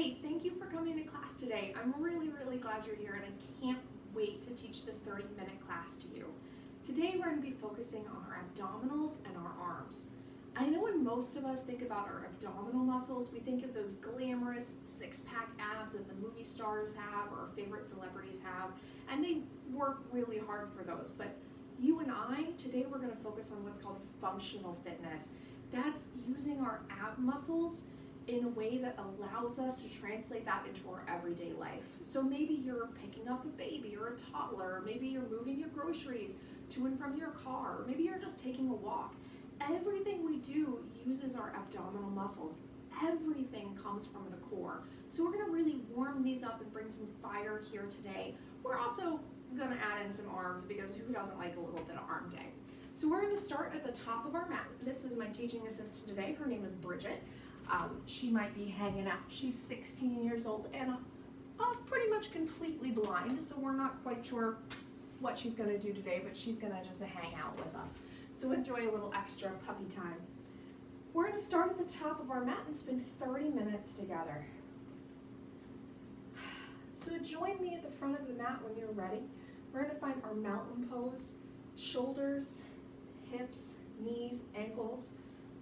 Hey, thank you for coming to class today. I'm really glad you're here and I can't wait to teach this 30-minute class to you. Today we're going to be focusing on our abdominals and our arms. I know when most of us think about our abdominal muscles, we think of those glamorous six-pack abs that the movie stars have or our favorite celebrities have, and they work really hard for those. But you and I, today we're going to focus on what's called functional fitness. That's using our ab muscles in a way that allows us to translate that into our everyday life. So maybe you're picking up a baby or a toddler, or maybe you're moving your groceries to and from your car, or maybe you're just taking a walk. Everything we do uses our abdominal muscles. Everything comes from the core. So we're gonna really warm these up and bring some fire here today. We're also gonna add in some arms because who doesn't like a little bit of arm day? So we're gonna start at the top of our mat. This is my teaching assistant today. Her name is Bridget. She might be hanging out. She's 16 years old and pretty much completely blind, so we're not quite sure what she's going to do today, but she's going to just hang out with us. So enjoy a little extra puppy time. We're going to start at the top of our mat and spend 30 minutes together. So join me at the front of the mat when you're ready. We're going to find our mountain pose, shoulders, hips, knees, ankles,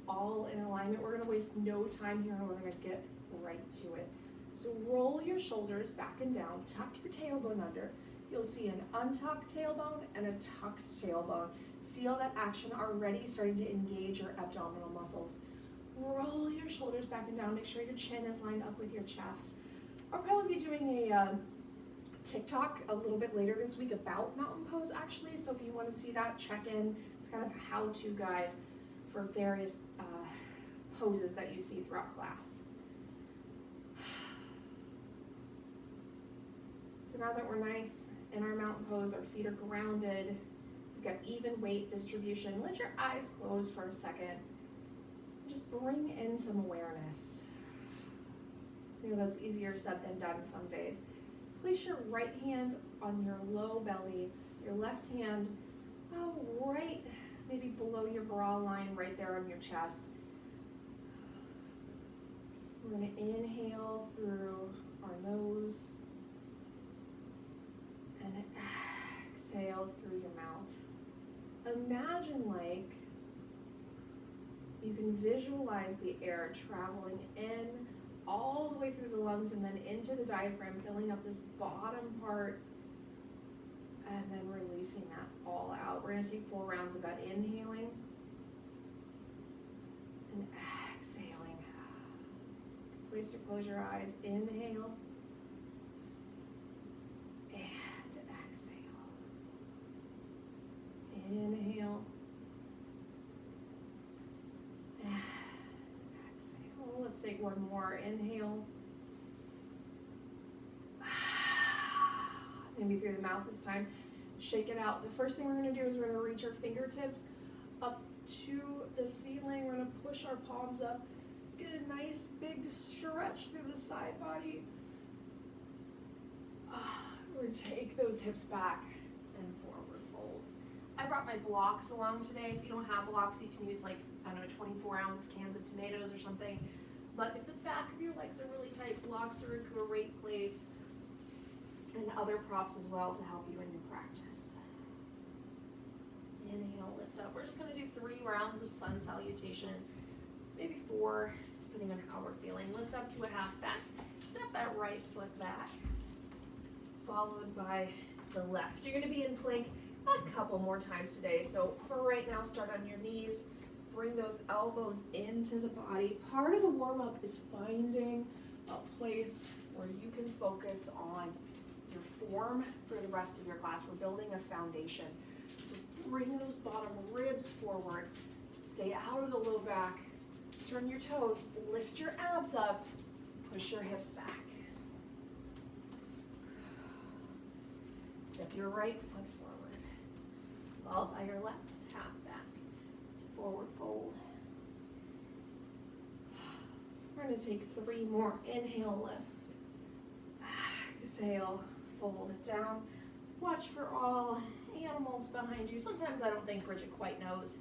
all in alignment. We're gonna waste no time here and we're gonna get right to it. So roll your shoulders back and down, tuck your tailbone under. You'll see an untucked tailbone and a tucked tailbone. Feel that action already starting to engage your abdominal muscles. Roll your shoulders back and down. Make sure your chin is lined up with your chest. I'll probably be doing a TikTok a little bit later this week about mountain pose actually. So if you wanna see that, check in. It's kind of a how-to guide for various poses that you see throughout class. So now that we're nice in our mountain pose, our feet are grounded, we've got even weight distribution. Let your eyes close for a second. Just bring in some awareness. You know, that's easier said than done some days. Place your right hand on your low belly, your left hand right maybe below your bra line, right there on your chest. We're going to inhale through our nose and exhale through your mouth. Imagine like you can visualize the air traveling in all the way through the lungs and then into the diaphragm, filling up this bottom part, and then releasing that all out. We're going to take 4 rounds of that inhaling and exhaling. Please close your eyes. Inhale and exhale. Inhale and exhale. Let's take one more. Inhale. Maybe through the mouth this time. Shake it out. The first thing we're going to do is we're going to reach our fingertips up to the ceiling. We're going to push our palms up. Get a nice big stretch through the side body. We're going to take those hips back and forward fold. I brought my blocks along today. If you don't have blocks, you can use 24-ounce cans of tomatoes or something. But if the back of your legs are really tight, blocks are a great place. And other props as well to help you in your practice. Inhale, lift up. We're just going to do 3 rounds of sun salutation, maybe 4, depending on how we're feeling. Lift up to a half back. Step that right foot back, followed by the left. You're going to be in plank a couple more times today. So for right now, start on your knees. Bring those elbows into the body. Part of the warm-up is finding a place where you can focus on your form for the rest of your class. We're building a foundation. So bring those bottom ribs forward. Stay out of the low back. Turn your toes. Lift your abs up. Push your hips back. Step your right foot forward. Followed by your left. Tap back to forward fold. We're going to take 3 more. Inhale, lift. Exhale. Fold it down. Watch for all animals behind you. Sometimes I don't think Bridget quite knows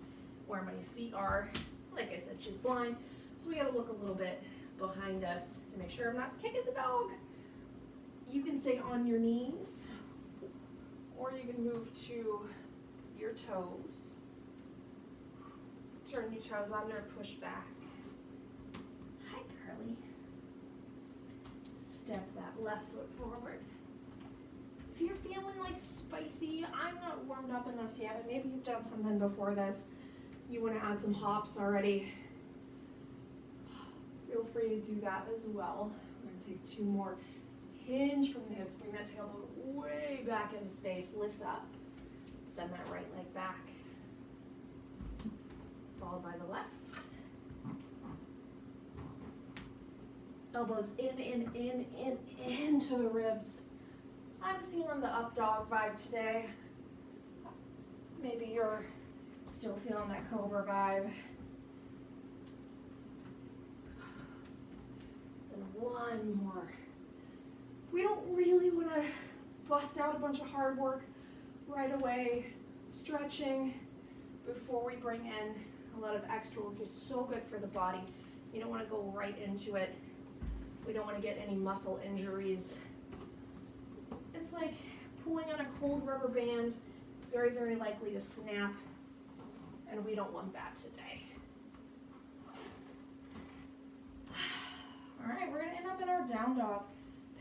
where my feet are. Like I said, she's blind, so we gotta look a little bit behind us to make sure I'm not kicking the dog. You can stay on your knees, or you can move to your toes. Turn your toes under, push back. Hi, Carly. Step that left foot forward. If you're feeling like spicy, I'm not warmed up enough yet, but maybe you've done something before this. You want to add some hops already. Feel free to do that as well. We're going to take 2 more. Hinge from the hips, bring that tailbone way back into space, lift up. Send that right leg back. Followed by the left. Elbows into the ribs. I'm feeling the up dog vibe today. Maybe you're still feeling that cobra vibe. And 1 more. We don't really want to bust out a bunch of hard work right away. Stretching before we bring in a lot of extra work is so good for the body. You don't want to go right into it. We don't want to get any muscle injuries. It's like pulling on a cold rubber band, very, very likely to snap, and we don't want that today. All right, we're going to end up in our down dog.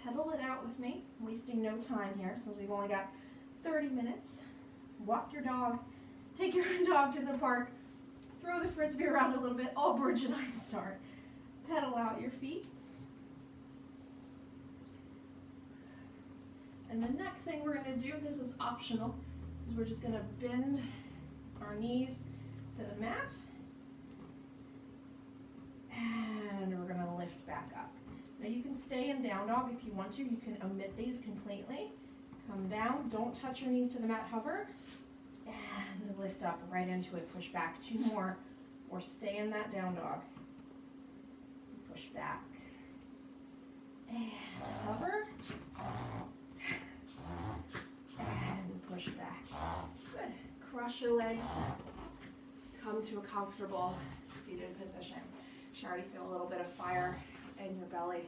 Pedal it out with me, wasting no time here since we've only got 30 minutes. Walk your dog, take your dog to the park, throw the frisbee around a little bit. Oh, Bridget, I'm sorry. Pedal out your feet. And the next thing we're going to do, this is optional, is we're just going to bend our knees to the mat. And we're going to lift back up. Now you can stay in down dog if you want to. You can omit these completely. Come down, don't touch your knees to the mat, hover. And lift up right into it, push back. 2 more, or stay in that down dog. Push back. And hover. And push back. Good. Cross your legs. Come to a comfortable seated position. You should already feel a little bit of fire in your belly.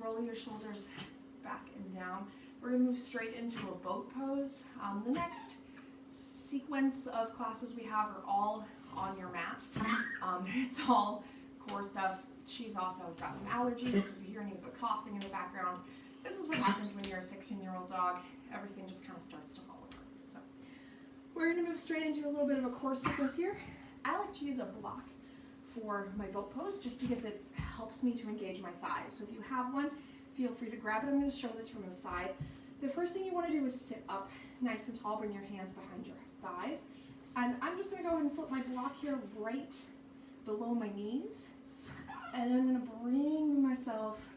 Roll your shoulders back and down. We're going to move straight into a boat pose. The next sequence of classes we have are all on your mat. It's all core stuff. She's also got some allergies. If you hear any of the coughing in the background, this is what happens when you're a 16-year-old dog. Everything just kind of starts to fall apart. So we're going to move straight into a little bit of a core sequence here. I like to use a block for my boat pose just because it helps me to engage my thighs. So if you have one, feel free to grab it. I'm going to show this from the side. The first thing you want to do is sit up nice and tall, bring your hands behind your thighs. And I'm just going to go ahead and slip my block here right below my knees. And I'm going to bring myself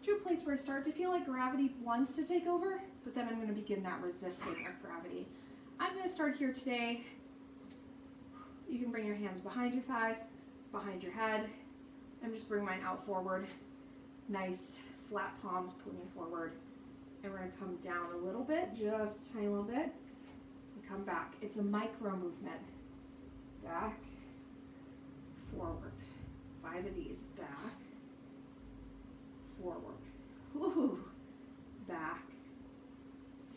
to a place where I start to feel like gravity wants to take over, but then I'm going to begin that resisting of gravity. I'm going to start here today. You can bring your hands behind your thighs, behind your head. I'm just bring mine out forward. Nice flat palms pulling forward. And we're going to come down a little bit, just a tiny little bit, and come back. It's a micro movement. Back, forward. 5 of these. Back, forward. Woo-hoo. Back,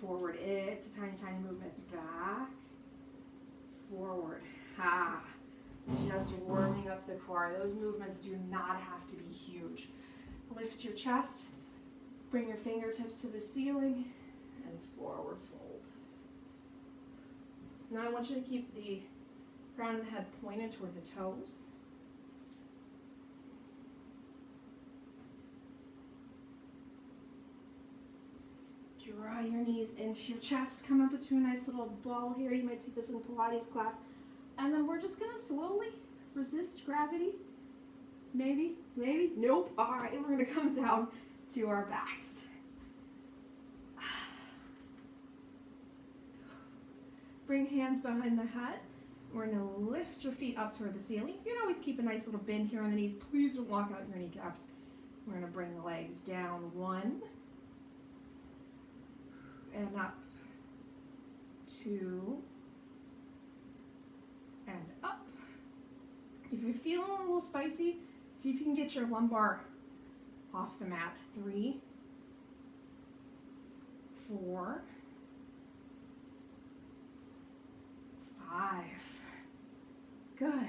forward. It's a tiny, tiny movement. Back, forward. Ha. Just warming up the core. Those movements do not have to be huge. Lift your chest. Bring your fingertips to the ceiling and forward fold. Now I want you to keep the crown of the head pointed toward the toes. Draw your knees into your chest. Come up into a nice little ball here. You might see this in Pilates class. And then we're just going to slowly resist gravity. Maybe, nope. All right, and we're going to come down to our backs. Bring hands behind the head. We're going to lift your feet up toward the ceiling. You can always keep a nice little bend here on the knees. Please don't lock out your kneecaps. We're going to bring the legs down 1 and up 2 and up If you're feeling a little spicy, see if you can get your lumbar off the mat. 3, 4, 5. Good.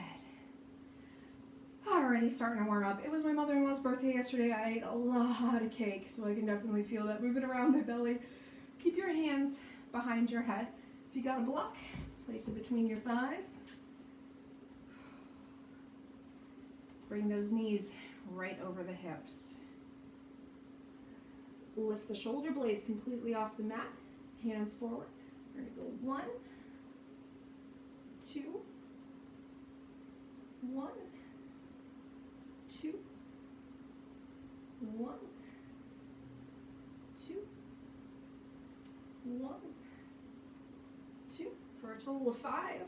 Already starting to warm up. It was my mother-in-law's birthday yesterday. I ate a lot of cake, so I can definitely feel that moving around my belly. Keep your hands behind your head. If you got a block, place it between your thighs. Bring those knees right over the hips. Lift the shoulder blades completely off the mat. Hands forward. We're going to go 1, 2, 1, 2, 1, 2, 1, 2, for a total of 5.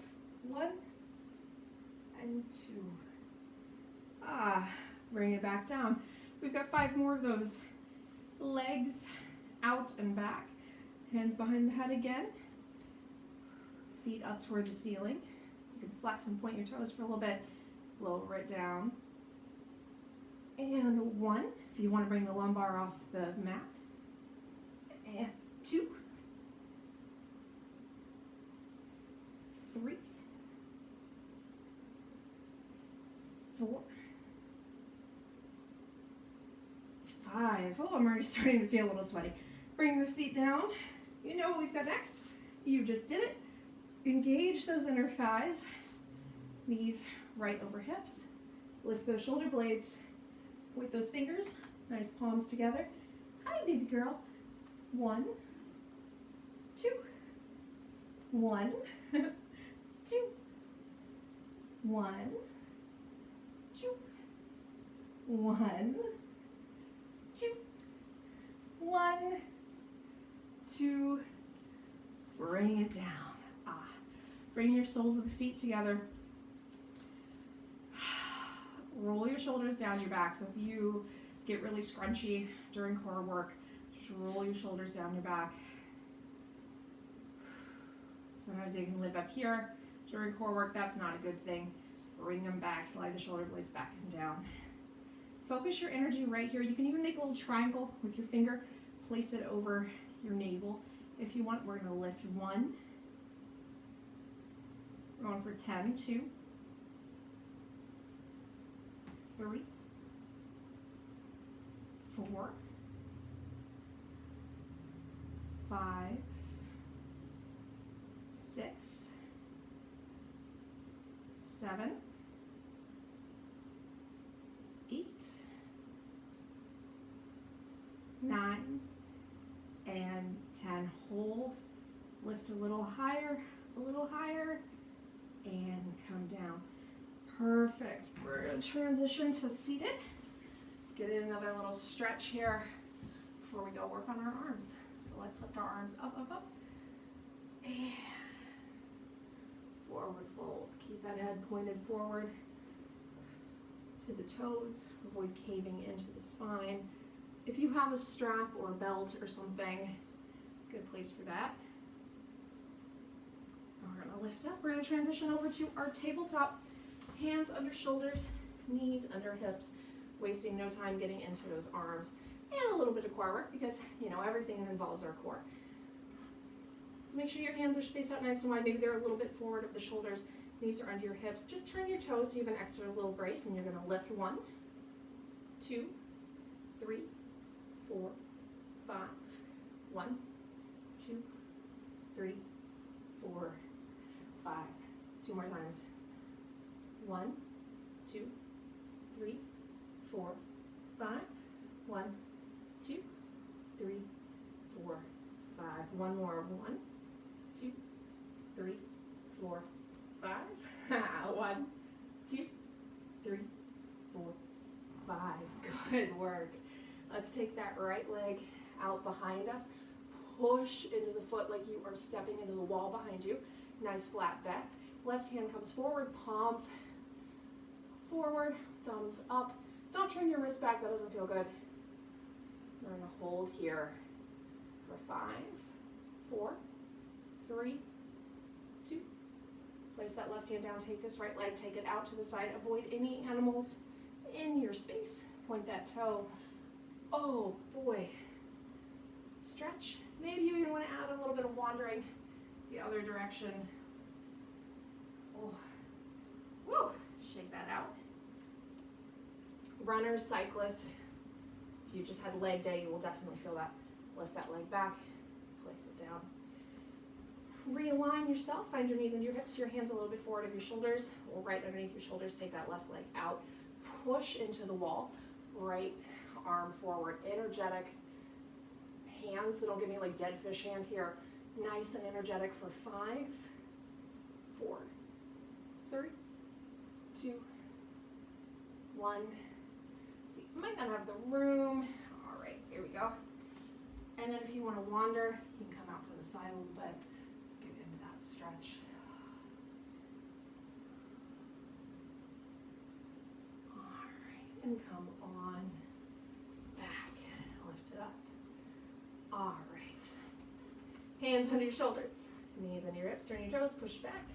1 and 2. Bring it back down. We've got 5 more of those. Legs out and back. Hands behind the head again. Feet up toward the ceiling. You can flex and point your toes for a little bit. Lower it down. And 1, if you want to bring the lumbar off the mat. And 2, 3, 4, 5. Oh, I'm already starting to feel a little sweaty. Bring the feet down. You know what we've got next. You just did it. Engage those inner thighs. Knees right over hips. Lift those shoulder blades. Point those fingers. Nice palms together. Hi, baby girl. 1, 2, 1, 2, 1, 2, 1, 2, 1, 2. Bring it down. Bring your soles of the feet together. Roll your shoulders down your back. So if you get really scrunchy during core work, just roll your shoulders down your back. Sometimes they can live up here during core work. That's not a good thing. Bring them back. Slide the shoulder blades back and down. Focus your energy right here. You can even make a little triangle with your finger. Place it over your navel. If you want, we're going to lift 1. We're going for 10, 2, 3, 4, 5, 6, 7, 8, 9, and 10. Hold, lift a little higher, and come down. Perfect. We're going to transition to seated. Get in another little stretch here before we go work on our arms. So let's lift our arms up, up, up. And forward fold. Keep that head pointed forward to the toes. Avoid caving into the spine. If you have a strap or a belt or something, good place for that. We're going to lift up. We're going to transition over to our tabletop. Hands under shoulders, knees under hips, wasting no time getting into those arms. And a little bit of core work because, you know, everything involves our core. So make sure your hands are spaced out nice and wide. Maybe they're a little bit forward of the shoulders. Knees are under your hips. Just turn your toes so you have an extra little brace, and you're going to lift 1, 2, 3, 4, 5. 1, 2, 3, 4, 5. 2 more times. 1, 2, 3, 4, 5. 1, 2, 3, 4, 5. One more. 1, 2, 3, 4, 5. 1, 2, 3, 4, 5. Good work. Let's take that right leg out behind us. Push into the foot like you are stepping into the wall behind you. Nice flat back. Left hand comes forward, palms forward, thumbs up. Don't turn your wrist back, that doesn't feel good. We're going to hold here for 5, 4, 3, 2, Place that left hand down, take this right leg, take it out to the side. Avoid any animals in your space. Point that toe. Oh boy. Stretch. Maybe you even want to add a little bit of wandering the other direction. Oh. Woo. Shake that out. Runners, cyclists. If you just had leg day, you will definitely feel that. Lift that leg back. Place it down. Realign yourself, find your knees into your hips, your hands a little bit forward of your shoulders, or right underneath your shoulders, take that left leg out, push into the wall, right arm forward, energetic hands, so don't give me like dead fish hand here, nice and energetic for 5, 4, 3, 2, 1, let's see, might not have the room, all right, here we go, and then if you want to wander, you can come out to the side a little bit, stretch. All right, and come on back. Lift it up. All right. Hands under your shoulders, knees under your hips, turn your toes, push back.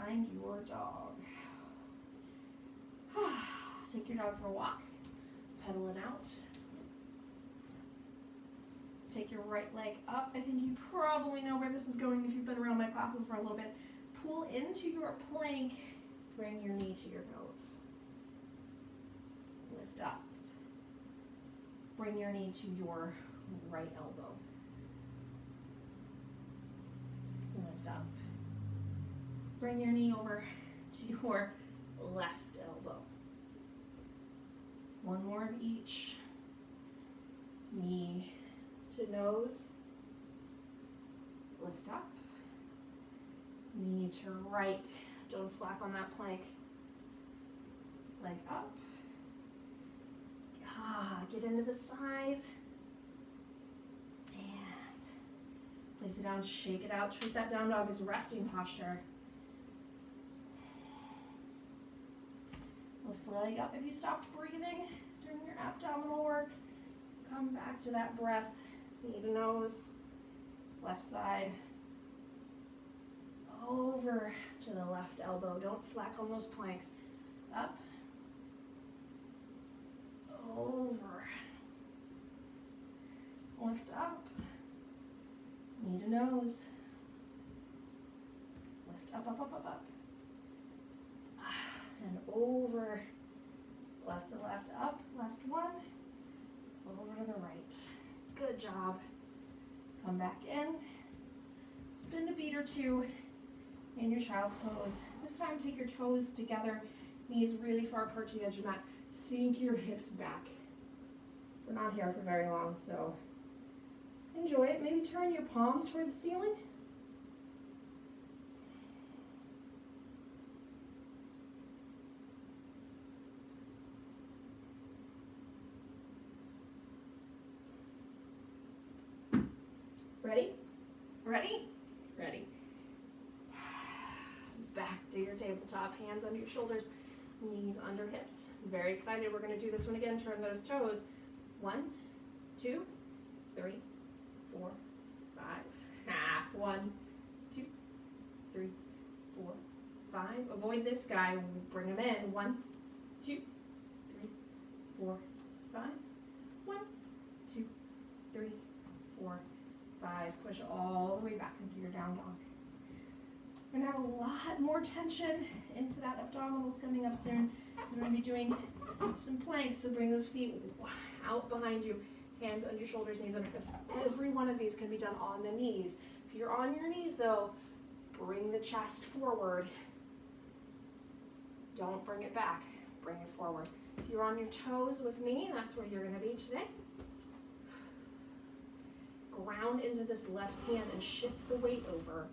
Find your dog. Take your dog for a walk. Pedaling out. Take your right leg up. I think you probably know where this is going if you've been around my classes for a little bit. Pull into your plank. Bring your knee to your nose. Lift up. Bring your knee to your right elbow. Lift up. Bring your knee over to your left elbow. One more of each. Knee to nose, lift up, knee to right, don't slack on that plank, leg up, get into the side, and place it down, shake it out, treat that down dog as resting posture. Lift the leg up. If you stopped breathing during your abdominal work, come back to that breath. Knee to nose, left side, over to the left elbow. Don't slack on those planks. Up, over, lift up, knee to nose, lift up, up, up, up, up, and over, left to left, up, last one, over to the right. Good job. Come back in. Spin a beat or two in your child's pose. This time take your toes together, knees really far apart to the edge of the mat. Sink your hips back. We're not here for very long, so enjoy it. Maybe turn your palms toward the ceiling. Ready? Ready? Ready. Back to your tabletop, hands under your shoulders, knees under hips. Very excited. We're going to do this one again. Turn those toes. 1, 2, 3, 4, 5. 1, 2, 3, 4, 5. Avoid this guy. Bring him in. 1, 2, 3, 4, 5. 1, 2, 3, 4, 5. Push all the way back into your down dog. We're going to have a lot more tension into that abdominals coming up soon. We're going to be doing some planks, so bring those feet out behind you, hands under your shoulders, knees under hips. Every one of these can be done on the knees. If you're on your knees though, bring the chest forward. Don't bring it back, bring it forward. If you're on your toes with me, that's where you're going to be today. Ground into this left hand and shift the weight over.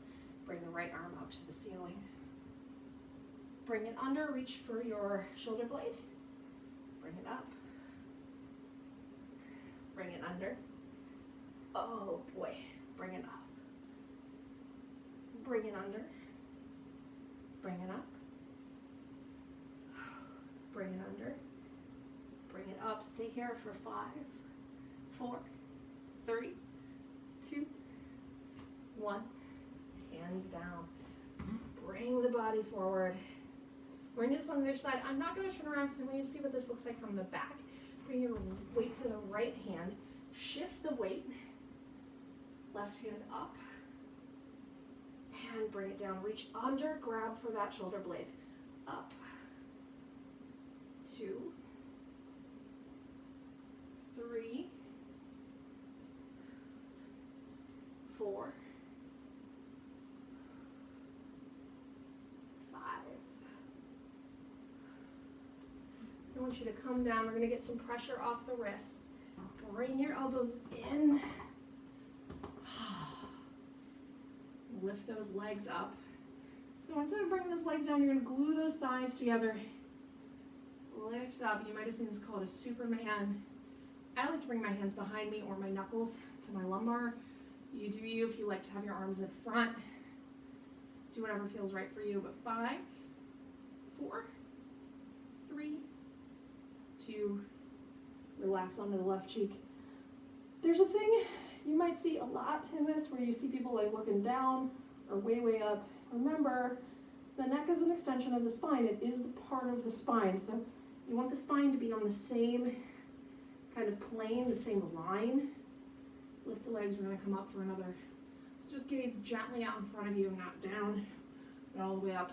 Bring the right arm up to the ceiling. Bring it under, reach for your shoulder blade. Bring it up. Bring it under. Oh boy, bring it up. Bring it under. Bring it up. Bring it under. Bring it up. Stay here for 5, 4, 3, 2, 1. Hands down. Bring the body forward. We're going to do this on the other side. I'm not going to turn around because we're going to see what this looks like from the back. Bring your weight to the right hand. Shift the weight. Left hand up. And bring it down. Reach under, grab for that shoulder blade. Up. 2, 3, 4, 5. I want you to come down. We're going to get some pressure off the wrists. Bring your elbows in. Lift those legs up. So instead of bringing those legs down, you're going to glue those thighs together. Lift up. You might have seen this called a Superman. I like to bring my hands behind me or my knuckles to my lumbar. You do you if you like to have your arms in front. Do whatever feels right for you. But 5, 4, 3, 2, relax onto the left cheek. There's a thing you might see a lot in this where you see people like looking down or way, way up. Remember, the neck is an extension of the spine. It is the part of the spine. So you want the spine to be on the same kind of plane, the same line. Lift the legs. We're going to come up for another. So just gaze gently out in front of you, not down, but all the way up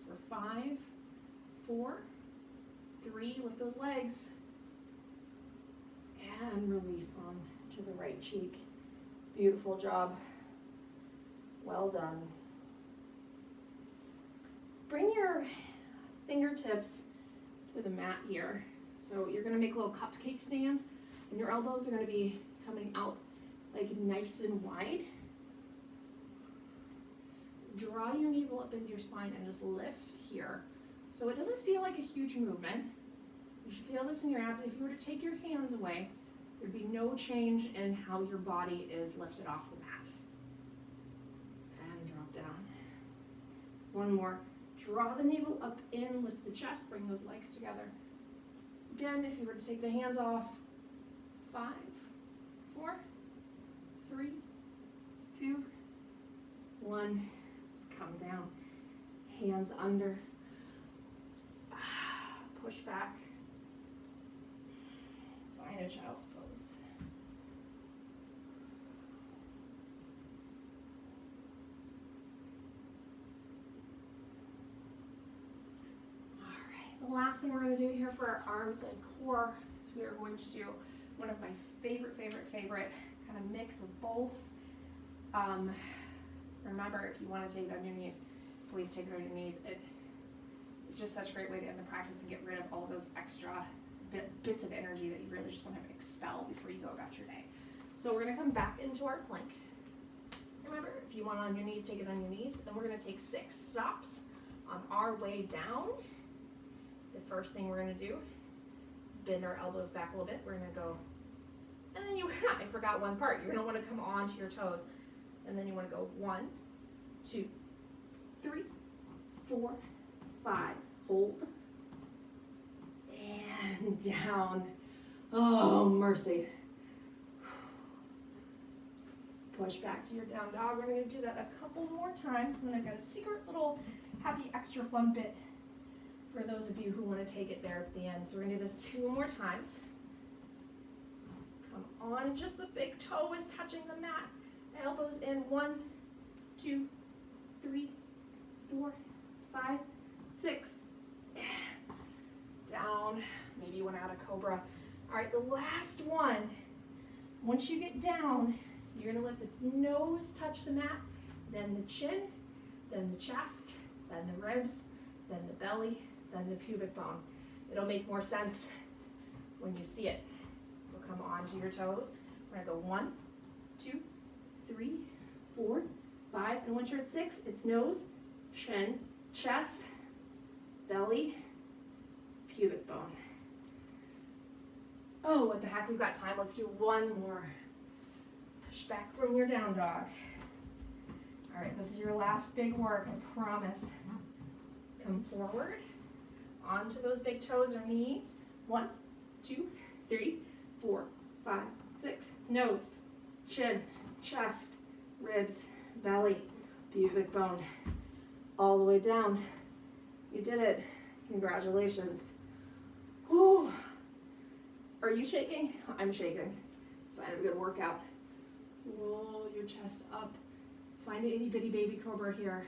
for 5, 4, 3. Lift those legs. And release on to the right cheek. Beautiful job. Well done. Bring your fingertips to the mat here. So you're going to make little cupcake stands, and your elbows are going to be coming out like nice and wide. Draw your navel up into your spine and just lift here. So it doesn't feel like a huge movement. You should feel this in your abs. If you were to take your hands away, there'd be no change in how your body is lifted off the mat. And drop down. One more. Draw the navel up in, lift the chest, bring those legs together. Again, if you were to take the hands off, 5, 4, 3, 2, 1. Come down. Hands under. Push back. Find a child's pose. All right, the last thing we're going to do here for our arms and core is we are going to do one of my favorite kind of mix of both. Remember, if you want to take it on your knees, please take it on your knees. It's just such a great way to end the practice and get rid of all those extra bits of energy that you really just want to expel before you go about your day. So we're going to come back into our plank. Remember, if you want it on your knees, take it on your knees. Then we're going to take 6 stops on our way down. The first thing we're going to do, bend our elbows back a little bit. We're going to go, and then I forgot one part. You're going to want to come onto your toes. And then you want to go 1, 2, 3, 4, 5. Hold. And down. Oh, mercy. Push back to your down dog. We're going to do that a couple more times. And then I've got a secret little happy extra fun bit for those of you who want to take it there at the end. So we're going to do this 2 more times. Come on. Just the big toe is touching the mat. Elbows in. 1, 2, 3, 4, 5, 6. Down. Maybe you want out of cobra. All right, the last one. Once you get down, you're going to let the nose touch the mat, then the chin, then the chest, then the ribs, then the belly, then the pubic bone. It'll make more sense when you see it. So come onto your toes. We're going to go 1, 2, 3, 4, 5. And once you're at 6, it's nose, chin, chest, belly, pubic bone. Oh, what the heck, we've got time. Let's do one more. Push back from your down dog. All right, this is your last big work, I promise. Come forward, onto those big toes or knees. 1, 2, 3, 4, 5, 6. Nose, chin, chest, ribs, belly, pubic bone. all the way down. You did it. Congratulations. Whew. Are you shaking? I'm shaking. Sign of a good workout. Roll your chest up. Find an itty bitty baby cobra here.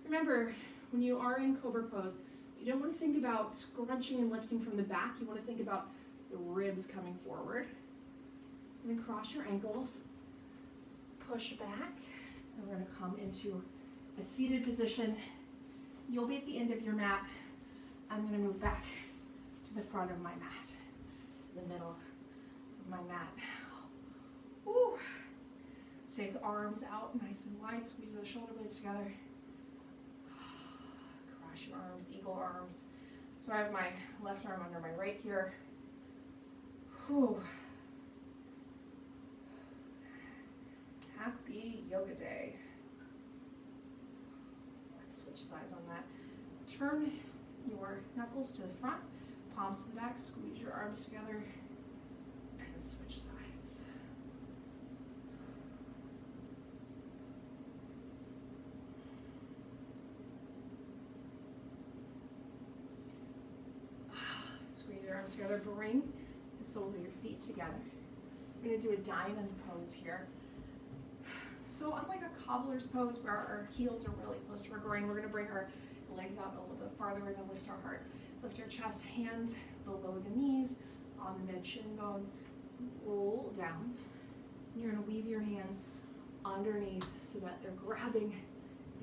Remember, when you are in cobra pose, you don't want to think about scrunching and lifting from the back. You want to think about the ribs coming forward. And then cross your ankles. Push back. And we're going to come into a seated position. You'll be at the end of your mat. I'm going to move back to the front of my mat, the middle of my mat. Woo. Take the arms out nice and wide. Squeeze those shoulder blades together. Cross your arms, eagle arms. So I have my left arm under my right here. Whew. Happy yoga day. Let's switch sides on that. Turn your knuckles to the front, palms to the back, squeeze your arms together, and switch sides. Squeeze your arms together, bring the soles of your feet together. We're going to do a diamond pose here. So unlike a cobbler's pose where our heels are really close to our groin, we're going to bring our legs out a little bit farther. We're going to lift our heart, lift our chest, hands below the knees, on the mid shin bones, roll down. You're going to weave your hands underneath so that they're grabbing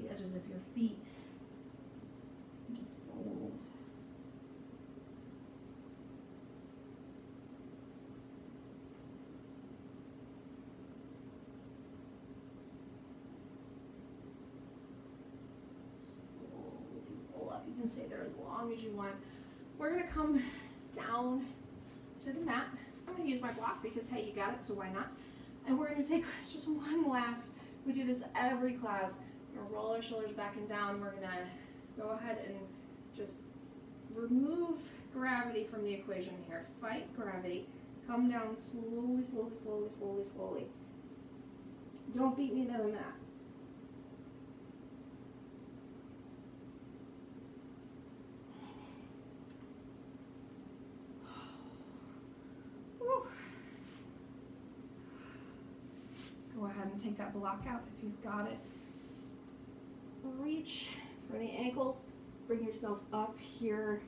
the edges of your feet. And just fold. You can stay there as long as you want. We're going to come down to the mat. I'm going to use my block because, hey, you got it, so why not? And we're going to take just one last, we do this every class. We're going to roll our shoulders back and down. We're going to go ahead and just remove gravity from the equation here. Fight gravity. Come down slowly, slowly, slowly, slowly, slowly. Don't beat me to the mat. Go ahead and take that block out if you've got it. Reach for the ankles. Bring yourself up here.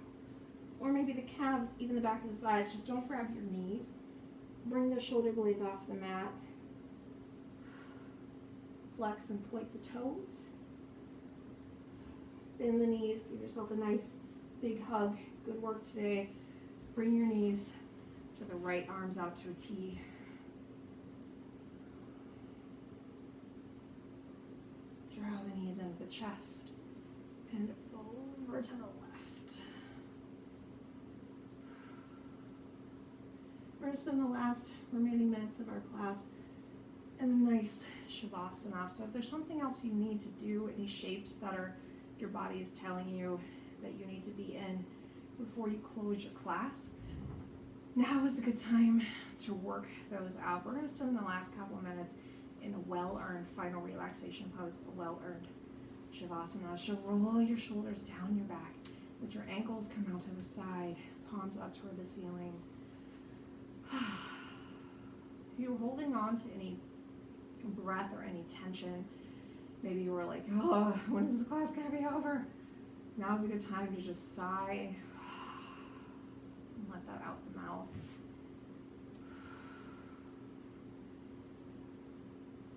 Or maybe the calves, even the back of the thighs. Just don't grab your knees. Bring the shoulder blades off the mat. Flex and point the toes. Bend the knees. Give yourself a nice big hug. Good work today. Bring your knees to the right, arms out to a T. Draw the knees into the chest and over to the left. We're going to spend the last remaining minutes of our class in a nice Shavasana. So if there's something else you need to do, any shapes that your body is telling you that you need to be in before you close your class, now is a good time to work those out. We're going to spend the last couple of minutes in a well-earned final relaxation pose, a well-earned Shavasana. So roll your shoulders down your back. Let your ankles come out to the side, palms up toward the ceiling. If you're holding on to any breath or any tension, maybe you were like, oh, when is this class going to be over? Now's a good time to just sigh and let that out the mouth.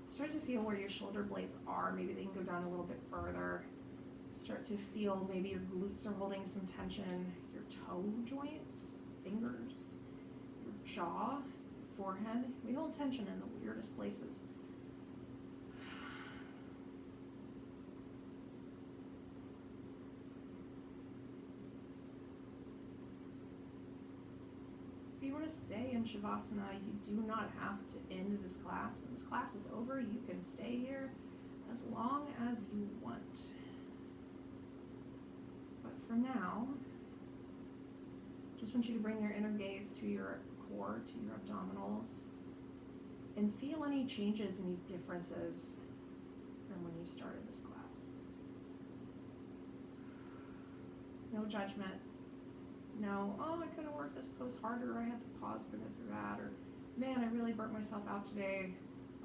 Start to feel where your shoulder blades are. Maybe they can go down a little bit further. Start to feel maybe your glutes are holding some tension, your toe joints, fingers, your jaw, forehead. We hold tension in the weirdest places. If you were to stay in Shavasana, you do not have to end this class. When this class is over, you can stay here as long as you want. But for now, just want you to bring your inner gaze to your core, to your abdominals, and feel any changes, any differences from when you started this class. No judgment. No, oh, I could have worked this pose harder, or I had to pause for this or that, or man, I really burnt myself out today.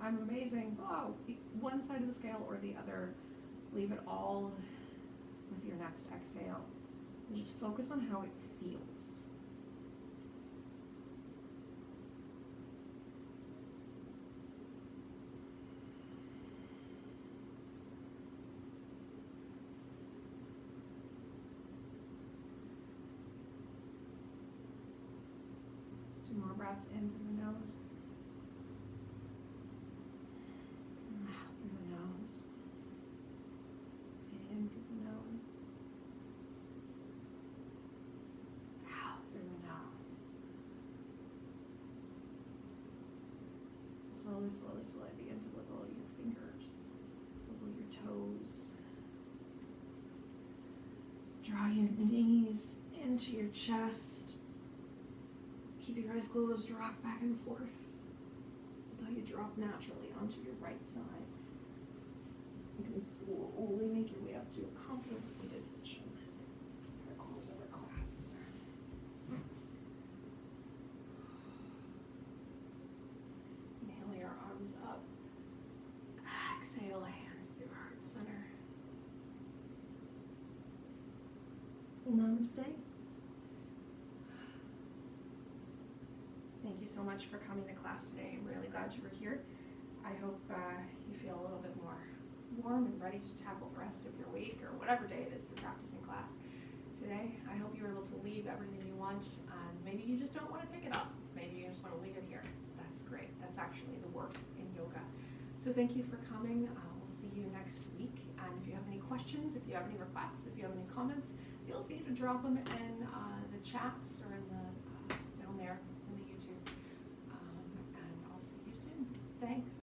I'm amazing. Oh, one side of the scale or the other. Leave it all with your next exhale. And just focus on how it feels. Two more breaths in through the nose. And out through the nose. In through the nose. Out through the nose. Slowly, slowly, slowly begin to wiggle your fingers. Wiggle your toes. Draw your knees into your chest. Keep your eyes closed, rock back and forth until you drop naturally onto your right side. You can slowly make your way up to a comfortable seated position. We're gonna close our class. Inhale your arms up. Exhale, hands through heart center. Namaste. Thank you so much for coming to class today. I'm really glad you were here. I hope you feel a little bit more warm and ready to tackle the rest of your week or whatever day it is you're practicing class today. I hope you were able to leave everything you want, and maybe you just don't want to pick it up. Maybe you just want to leave it here. That's great. That's actually the work in yoga. So thank you for coming. We'll see you next week. And if you have any questions, if you have any requests, if you have any comments, feel free to drop them in the chats or in the down there in the YouTube. And I'll see you soon. Thanks.